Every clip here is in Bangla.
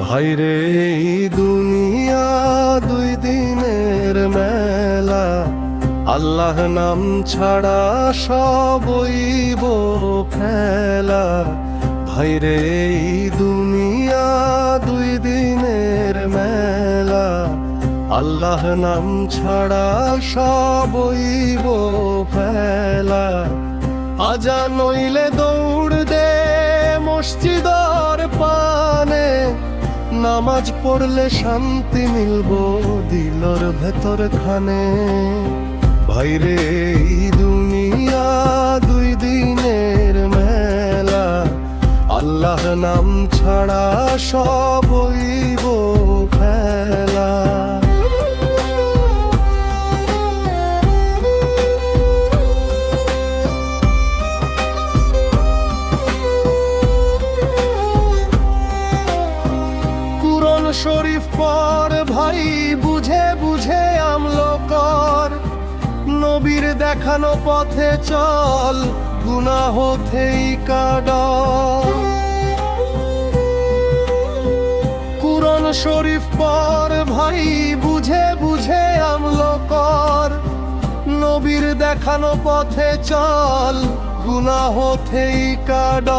ভাইরে এই দুনিয়া দুই দিনের মেলা, আল্লাহ নাম ছাড়া সবই ফেলা। ভাইরে এই দুনিয়া দুই দিনের মেলা, আল্লাহ নাম ছাড়া সবই ফেলা। আজান হইলে দৌড় দে মসজিদের পানে, নামাজ পড়লে শান্তি মিলবো দিলর ভেতর খানে। ভাইরে এই দুনিয়া দুই দিনের মেলা, আল্লাহ নাম ছাড়া সবই ফেলা। শরীফ পর ভাই বুঝে বুঝে আমলো কর, নবীর দেখানো পথে চল গুনাহ থেই কাড। কুরআন শরীফ পর ভাই বুঝে বুঝে আমলো কর, নবীর দেখানো পথে চল গুনাহ থেই কাড।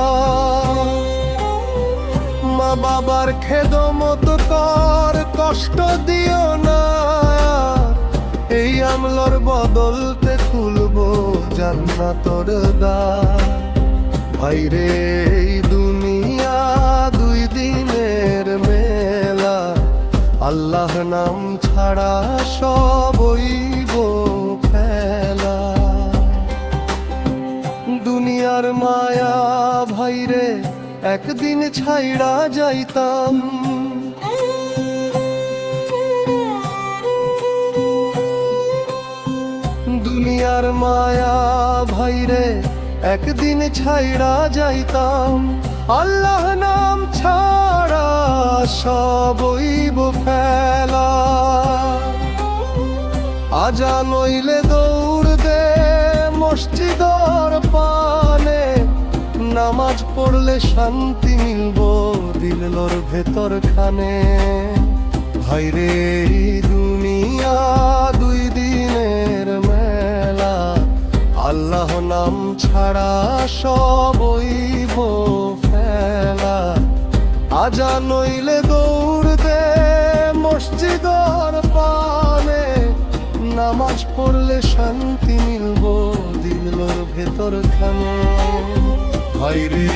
মা বাবার খেদমত কর, কষ্ট দিও না, এই আমলর বদলতে খুলবো জান্নাতের দ্বার। ভাইরে এই দুনিয়া দুই দিনের মেলা, আল্লাহ নাম ছাড়া সবই ফেলা। দুনিয়ার মায়া ভাইরে একদিন ছাইড়া যাইতাম, দুনিয়ার মায়া ভাইরে একদিন ছাইড়া যাইতাম। আল্লাহ নাম ছাড়া সবই ফেলা। আজান হইলে দৌড় দে মসজিদের পানে, নামাজ পড়লে শান্তি মিলবো দিলর ভেতর খানে। ভাইরে দুনিয়া দুই দিনের মেলা, আল্লাহ নাম ছাড়া সবই ফেলা। আজান হইলে দৌড় দে মসজিদের পানে, নামাজ পড়লে শান্তি মিলবো দিলর ভেতর খানে। ভাইরে